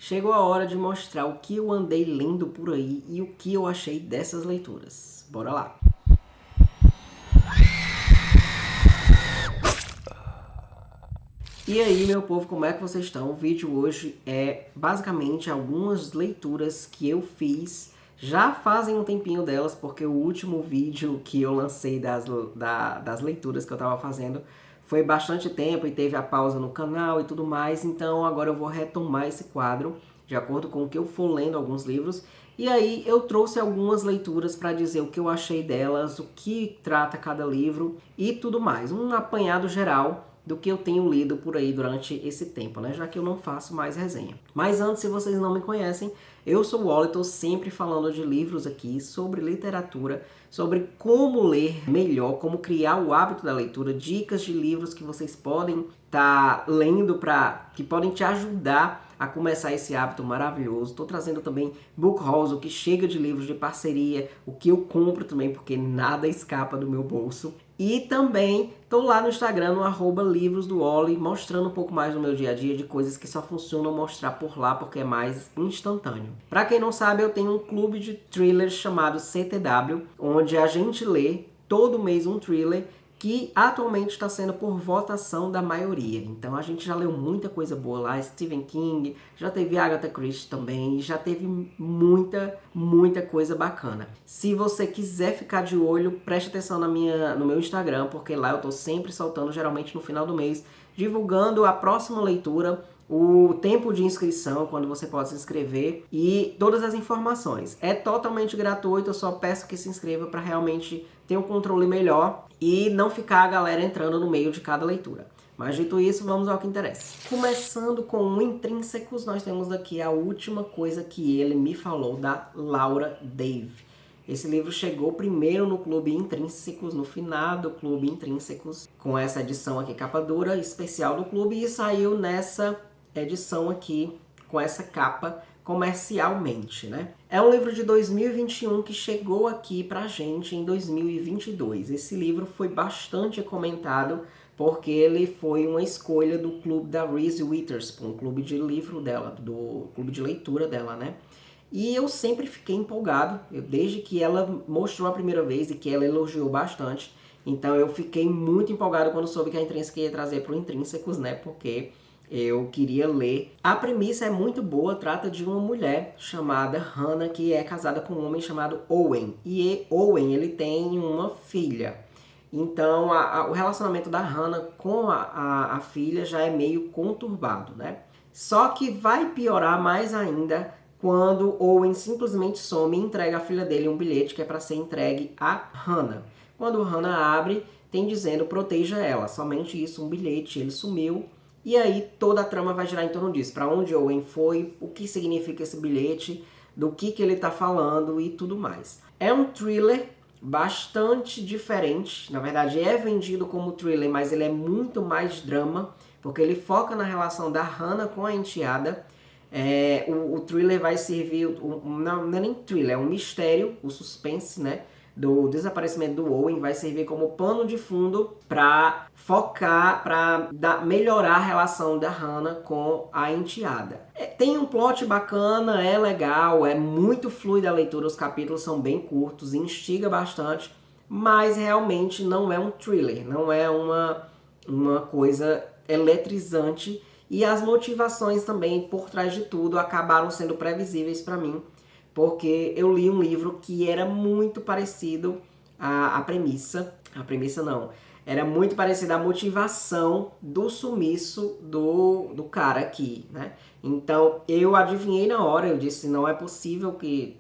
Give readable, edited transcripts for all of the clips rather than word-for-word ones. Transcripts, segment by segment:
chegou a hora de mostrar o que eu andei lendo por aí e o que eu achei dessas leituras. Bora lá! E aí, meu povo, como é que vocês estão? O vídeo hoje é basicamente algumas leituras que eu fiz. Já fazem um tempinho delas, porque o último vídeo que eu lancei das leituras que eu estava fazendo foi bastante tempo e teve a pausa no canal e tudo mais. Então agora eu vou retomar esse quadro, de acordo com o que eu for lendo alguns livros. E aí eu trouxe algumas leituras para dizer o que eu achei delas, o que trata cada livro e tudo mais. Um apanhado geral do que eu tenho lido por aí durante esse tempo, né? Já que eu não faço mais resenha. Mas antes, se vocês não me conhecem, eu sou o Wally, estou sempre falando de livros aqui, sobre literatura, sobre como ler melhor, como criar o hábito da leitura, dicas de livros que vocês podem estar lendo que podem te ajudar a começar esse hábito maravilhoso. Estou trazendo também book hauls, o que chega de livros de parceria, o que eu compro também, porque nada escapa do meu bolso. E também estou lá no Instagram, no @livrosdowally, mostrando um pouco mais do meu dia a dia, de coisas que só funcionam mostrar por lá, porque é mais instantâneo. Para quem não sabe, eu tenho um clube de thrillers chamado CTW, onde a gente lê todo mês um thriller que atualmente está sendo por votação da maioria. Então a gente já leu muita coisa boa lá, Stephen King, já teve Agatha Christie também, já teve muita coisa bacana. Se você quiser ficar de olho, preste atenção no meu Instagram, porque lá eu tô sempre soltando, geralmente no final do mês, divulgando a próxima leitura, o tempo de inscrição, quando você pode se inscrever e todas as informações. É totalmente gratuito, eu só peço que se inscreva para realmente ter um controle melhor e não ficar a galera entrando no meio de cada leitura. Mas dito isso, vamos ao que interessa. Começando com o Intrínsecos, nós temos aqui a última coisa que ele me falou, da Laura Dave. Esse livro chegou primeiro no Clube Intrínsecos, no finado Clube Intrínsecos, com essa edição aqui, capa dura, especial do clube, e saiu nessa edição aqui, com essa capa, comercialmente, né? É um livro de 2021 que chegou aqui pra gente em 2022. Esse livro foi bastante comentado, porque ele foi uma escolha do clube da Reese Witherspoon, clube de livro dela, do clube de leitura dela, né? E eu sempre fiquei empolgado, desde que ela mostrou a primeira vez e que ela elogiou bastante. Então eu fiquei muito empolgado quando soube que a Intrínseca ia trazer para o Intrínsecos, né? Porque eu queria ler. A premissa é muito boa, trata de uma mulher chamada Hannah, que é casada com um homem chamado Owen. E Owen, ele tem uma filha. Então o relacionamento da Hannah com a filha já é meio conturbado, né? Só que vai piorar mais ainda quando Owen simplesmente some e entrega à filha dele um bilhete que é para ser entregue a Hannah. Quando Hannah abre, tem dizendo proteja ela. Somente isso, um bilhete, ele sumiu. E aí toda a trama vai girar em torno disso. Para onde Owen foi, o que significa esse bilhete, do que ele está falando e tudo mais. É um thriller bastante diferente. Na verdade é vendido como thriller, mas ele é muito mais drama, porque ele foca na relação da Hannah com a enteada. O thriller vai servir, não é nem thriller, é um mistério, o suspense, né, do desaparecimento do Owen vai servir como pano de fundo para focar, para melhorar a relação da Hannah com a enteada. Tem um plot bacana, é legal, é muito fluida a leitura, os capítulos são bem curtos, instiga bastante, mas realmente não é um thriller, não é uma coisa eletrizante. E as motivações também por trás de tudo acabaram sendo previsíveis para mim, porque eu li um livro que era muito parecido à premissa. A premissa não. Era muito parecida à motivação do sumiço do cara aqui, né? Então eu adivinhei na hora, eu disse, não é possível que,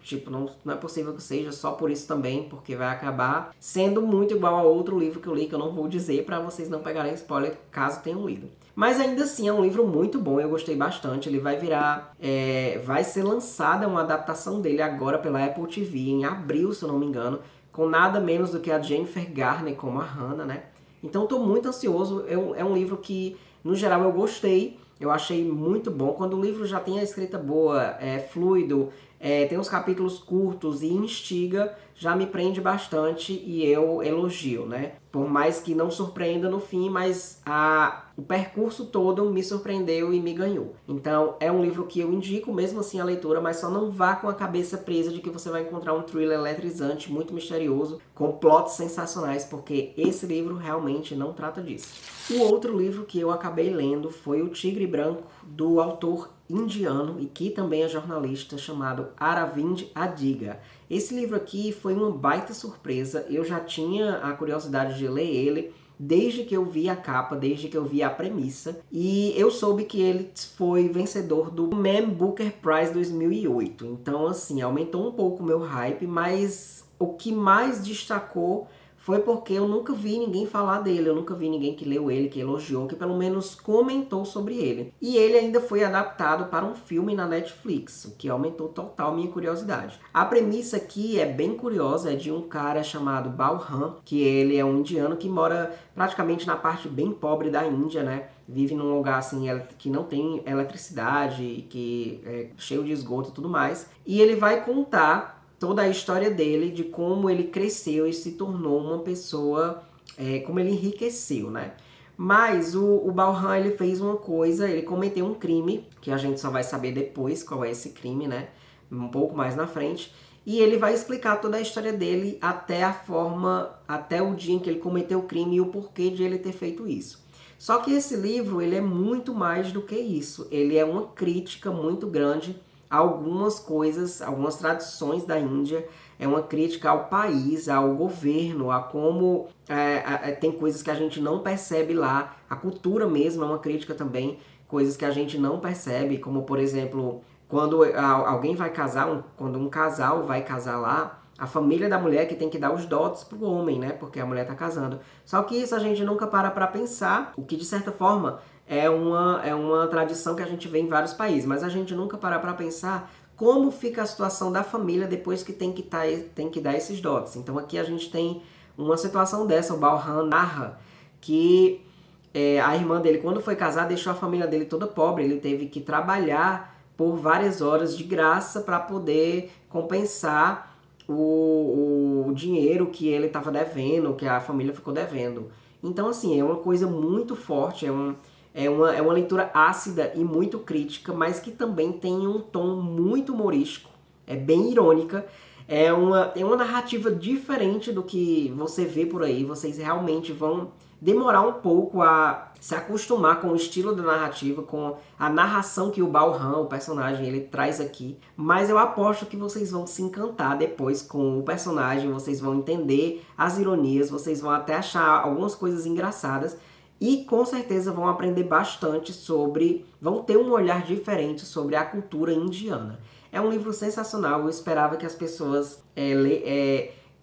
não é possível que seja só por isso também, porque vai acabar sendo muito igual a outro livro que eu li, que eu não vou dizer para vocês não pegarem spoiler caso tenham lido. Mas ainda assim é um livro muito bom, eu gostei bastante. Ele vai virar, vai ser lançada uma adaptação dele agora pela Apple TV em abril, se eu não me engano, com nada menos do que a Jennifer Garner como a Hannah, né? Então estou muito ansioso, é um livro que no geral eu gostei, eu achei muito bom. Quando o livro já tem a escrita boa, é fluido, tem uns capítulos curtos e instiga, já me prende bastante e eu elogio, né? Por mais que não surpreenda no fim, mas o percurso todo me surpreendeu e me ganhou. Então é um livro que eu indico mesmo assim a leitura, mas só não vá com a cabeça presa de que você vai encontrar um thriller eletrizante, muito misterioso, com plots sensacionais, porque esse livro realmente não trata disso. O outro livro que eu acabei lendo foi O Tigre Branco, do autor indiano e que também é jornalista, chamado Aravind Adiga. Esse livro aqui foi uma baita surpresa, eu já tinha a curiosidade de ler ele desde que eu vi a capa, desde que eu vi a premissa, e eu soube que ele foi vencedor do Man Booker Prize 2008, então assim, aumentou um pouco o meu hype, mas o que mais destacou foi porque eu nunca vi ninguém falar dele, eu nunca vi ninguém que leu ele, que elogiou, que pelo menos comentou sobre ele. E ele ainda foi adaptado para um filme na Netflix, o que aumentou total minha curiosidade. A premissa aqui é bem curiosa, é de um cara chamado Balram, que ele é um indiano que mora praticamente na parte bem pobre da Índia, né? Vive num lugar assim que não tem eletricidade, que é cheio de esgoto e tudo mais. E ele vai contar toda a história dele, de como ele cresceu e se tornou uma pessoa, como ele enriqueceu, né? Mas o Balram, ele fez uma coisa, ele cometeu um crime, que a gente só vai saber depois qual é esse crime, né? Um pouco mais na frente. E ele vai explicar toda a história dele até o dia em que ele cometeu o crime e o porquê de ele ter feito isso. Só que esse livro, ele é muito mais do que isso. Ele é uma crítica muito grande algumas coisas, algumas tradições da Índia, é uma crítica ao país, ao governo, a como tem coisas que a gente não percebe lá, a cultura mesmo é uma crítica também, coisas que a gente não percebe, como por exemplo, quando alguém vai casar, quando um casal vai casar lá, a família da mulher que tem que dar os dotes pro homem, né, porque a mulher tá casando. Só que isso a gente nunca para pra pensar, o que de certa forma é uma tradição que a gente vê em vários países, mas a gente nunca para pra pensar como fica a situação da família depois que tem que dar esses dotes. Então aqui a gente tem uma situação dessa, o Balram narra que a irmã dele, quando foi casar, deixou a família dele toda pobre, ele teve que trabalhar por várias horas de graça para poder compensar o dinheiro que ele estava devendo, que a família ficou devendo. Então assim, é uma coisa muito forte, é uma leitura ácida e muito crítica, mas que também tem um tom muito humorístico, é bem irônica, é uma narrativa diferente do que você vê por aí, vocês realmente vão demorar um pouco a se acostumar com o estilo da narrativa, com a narração que o Balram, o personagem, ele traz aqui, mas eu aposto que vocês vão se encantar depois com o personagem, vocês vão entender as ironias, vocês vão até achar algumas coisas engraçadas, e com certeza vão aprender bastante vão ter um olhar diferente sobre a cultura indiana. É um livro sensacional, eu esperava que as pessoas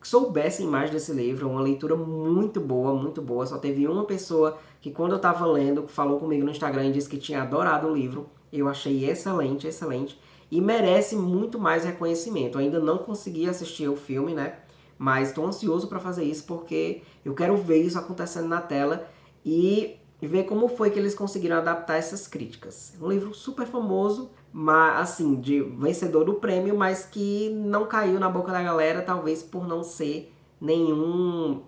soubessem mais desse livro, é uma leitura muito boa, só teve uma pessoa que quando eu estava lendo, falou comigo no Instagram e disse que tinha adorado o livro, eu achei excelente, e merece muito mais reconhecimento. Eu ainda não consegui assistir o filme, né, mas estou ansioso para fazer isso porque eu quero ver isso acontecendo na tela, e ver como foi que eles conseguiram adaptar essas críticas. Um livro super famoso, mas assim, de vencedor do prêmio, mas que não caiu na boca da galera, talvez por não ser nenhum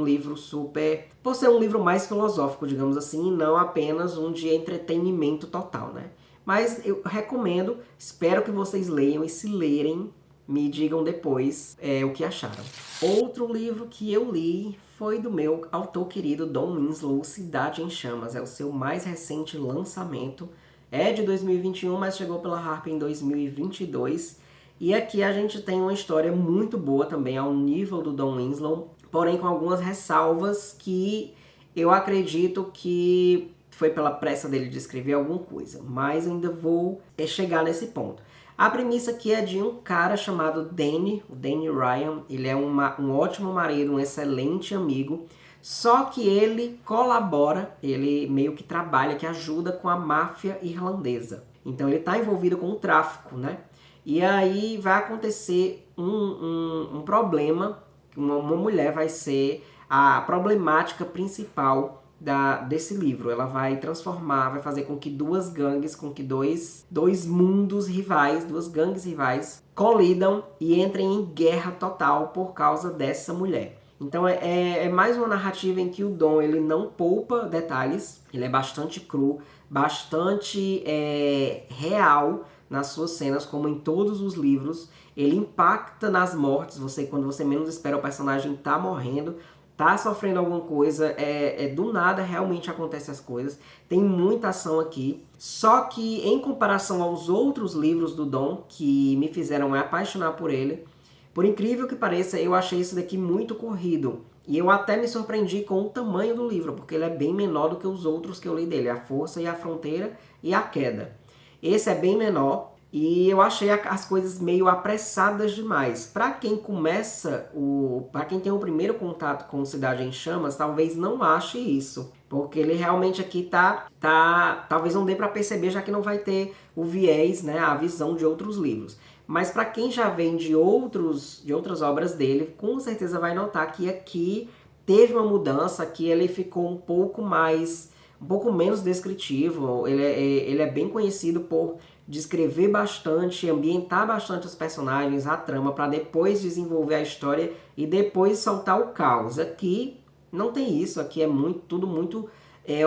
livro super... por ser um livro mais filosófico, digamos assim, e não apenas um de entretenimento total, né? Mas eu recomendo, espero que vocês leiam, e se lerem, me digam depois o que acharam. Outro livro que eu li foi do meu autor querido Don Winslow, Cidade em Chamas. É o seu mais recente lançamento. É de 2021, mas chegou pela Harper em 2022. E aqui a gente tem uma história muito boa também, ao nível do Don Winslow, porém com algumas ressalvas que eu acredito que foi pela pressa dele de escrever alguma coisa, mas ainda vou chegar nesse ponto. A premissa aqui é de um cara chamado Danny, o Danny Ryan. Ele é um ótimo marido, um excelente amigo, só que ele colabora, ele meio que trabalha, que ajuda com a máfia irlandesa. Então ele está envolvido com o tráfico, né? E aí vai acontecer um problema, uma mulher vai ser a problemática principal desse livro. Ela vai transformar, vai fazer com que duas gangues, com que dois mundos rivais, duas gangues rivais, colidam e entrem em guerra total por causa dessa mulher. Então é mais uma narrativa em que o Dom ele não poupa detalhes, ele é bastante cru, bastante real nas suas cenas, como em todos os livros. Ele impacta nas mortes, quando você menos espera o personagem tá morrendo, tá sofrendo alguma coisa, do nada realmente acontecem as coisas. Tem muita ação aqui. Só que em comparação aos outros livros do Dom, que me fizeram me apaixonar por ele, por incrível que pareça, eu achei esse daqui muito corrido. E eu até me surpreendi com o tamanho do livro, porque ele é bem menor do que os outros que eu li dele, A Força e a Fronteira e A Queda. Esse é bem menor e eu achei as coisas meio apressadas demais. Para quem para quem tem o primeiro contato com Cidade em Chamas, talvez não ache isso, porque ele realmente aqui talvez não dê para perceber, já que não vai ter o viés, né, a visão de outros livros. Mas para quem já vem de outras obras dele, com certeza vai notar que aqui teve uma mudança, que ele ficou um pouco menos descritivo. Ele é bem conhecido por descrever bastante, ambientar bastante os personagens, a trama, para depois desenvolver a história e depois soltar o caos. Aqui não tem isso, aqui é tudo muito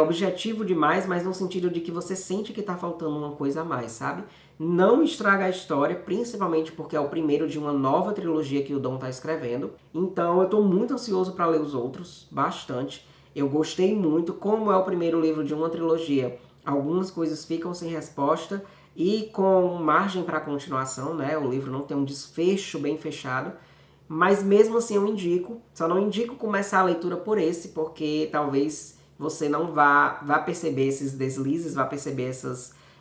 objetivo demais, mas no sentido de que você sente que está faltando uma coisa a mais, sabe? Não estraga a história, principalmente porque é o primeiro de uma nova trilogia que o Dom está escrevendo. Então eu estou muito ansioso para ler os outros, bastante. Eu gostei muito, como é o primeiro livro de uma trilogia, algumas coisas ficam sem resposta e com margem para continuação, né? O livro não tem um desfecho bem fechado, mas mesmo assim eu indico. Só não indico começar a leitura por esse, porque talvez você não vá perceber esses deslizes, vá perceber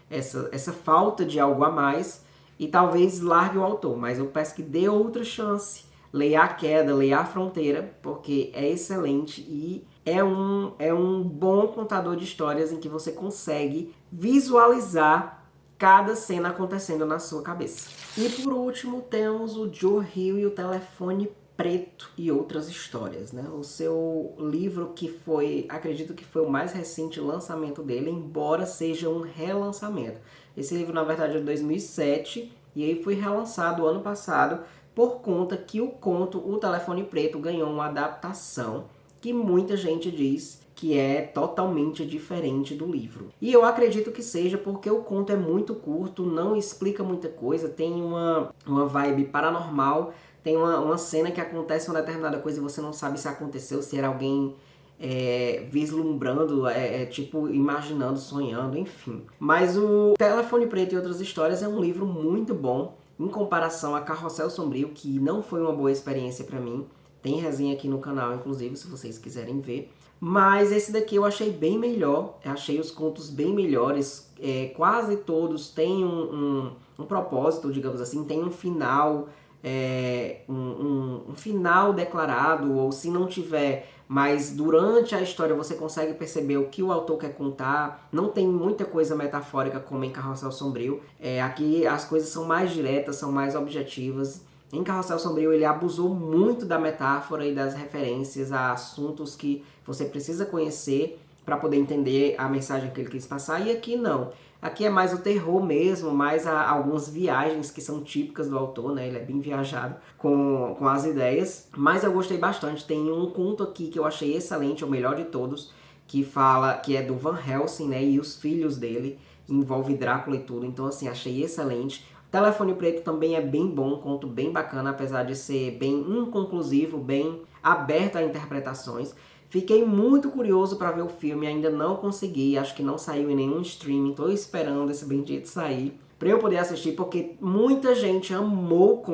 essa falta de algo a mais e talvez largue o autor. Mas eu peço que dê outra chance. Leia A Queda, leia A Fronteira, porque é excelente e é um bom contador de histórias em que você consegue visualizar cada cena acontecendo na sua cabeça. E por último temos o Joe Hill e o Telefone Preto e Outras Histórias, né? O seu livro que acredito que foi o mais recente lançamento dele, embora seja um relançamento. Esse livro na verdade é de 2007 e aí foi relançado ano passado por conta que o conto O Telefone Preto ganhou uma adaptação que muita gente diz que é totalmente diferente do livro. E eu acredito que seja porque o conto é muito curto, não explica muita coisa, tem uma vibe paranormal, tem uma cena que acontece uma determinada coisa e você não sabe se aconteceu, se era alguém vislumbrando, tipo imaginando, sonhando, enfim. Mas o Telefone Preto e Outras Histórias é um livro muito bom, em comparação a Carrossel Sombrio, que não foi uma boa experiência para mim. Tem resenha aqui no canal, inclusive, se vocês quiserem ver. Mas esse daqui eu achei bem melhor, eu achei os contos bem melhores. Quase todos têm um propósito, digamos assim, tem um final, um final declarado, ou se não tiver, mas durante a história você consegue perceber o que o autor quer contar. Não tem muita coisa metafórica como em Carrossel Sombrio. Aqui as coisas são mais diretas, são mais objetivas. Em Carrossel Sombrio ele abusou muito da metáfora e das referências a assuntos que você precisa conhecer para poder entender a mensagem que ele quis passar, e aqui não. Aqui é mais o terror mesmo, mais algumas viagens que são típicas do autor, né? Ele é bem viajado com as ideias, mas eu gostei bastante. Tem um conto aqui que eu achei excelente, o melhor de todos, que é do Van Helsing, né? E os filhos dele, envolve Drácula e tudo, então assim, achei excelente. Telefone Preto também é bem bom, um conto bem bacana, apesar de ser bem inconclusivo, bem aberto a interpretações. Fiquei muito curioso para ver o filme, ainda não consegui, acho que não saiu em nenhum streaming, tô esperando esse bendito sair para eu poder assistir, porque muita gente amou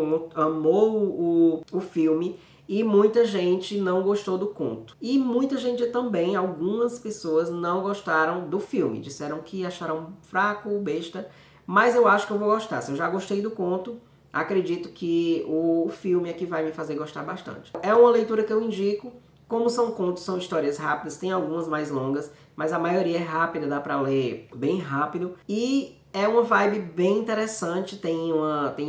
o filme e muita gente não gostou do conto. E muita gente também, algumas pessoas não gostaram do filme, disseram que acharam fraco, besta, mas eu acho que eu vou gostar. Se eu já gostei do conto, acredito que o filme é que vai me fazer gostar bastante. É uma leitura que eu indico. Como são contos, são histórias rápidas, tem algumas mais longas, mas a maioria é rápida, dá pra ler bem rápido. E é uma vibe bem interessante, tem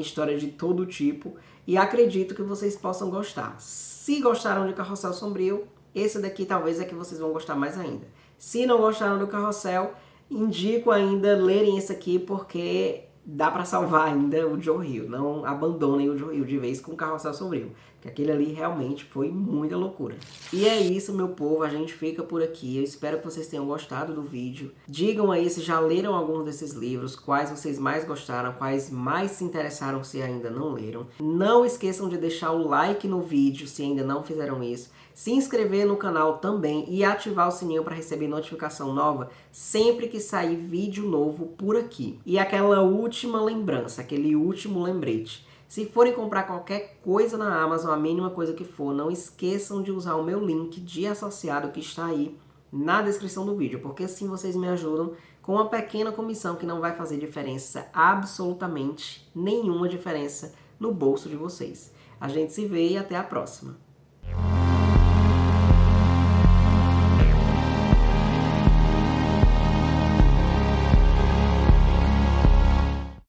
história de todo tipo, e acredito que vocês possam gostar. Se gostaram de Carrossel Sombrio, esse daqui talvez é que vocês vão gostar mais ainda. Se não gostaram do Carrossel, indico ainda lerem esse aqui porque dá pra salvar ainda o Joe Hill. Não abandonem o Joe Hill de vez com o Carrossel Sombrio, porque aquele ali realmente foi muita loucura. E é isso, meu povo, a gente fica por aqui. Eu espero que vocês tenham gostado do vídeo. Digam aí se já leram alguns desses livros, quais vocês mais gostaram, quais mais se interessaram se ainda não leram. Não esqueçam de deixar o like no vídeo se ainda não fizeram isso. Se inscrever no canal também e ativar o sininho para receber notificação nova sempre que sair vídeo novo por aqui. E aquela última lembrança, aquele último lembrete. Se forem comprar qualquer coisa na Amazon, a mínima coisa que for, não esqueçam de usar o meu link de associado que está aí na descrição do vídeo, porque assim vocês me ajudam com uma pequena comissão que não vai fazer diferença, absolutamente nenhuma diferença no bolso de vocês. A gente se vê e até a próxima.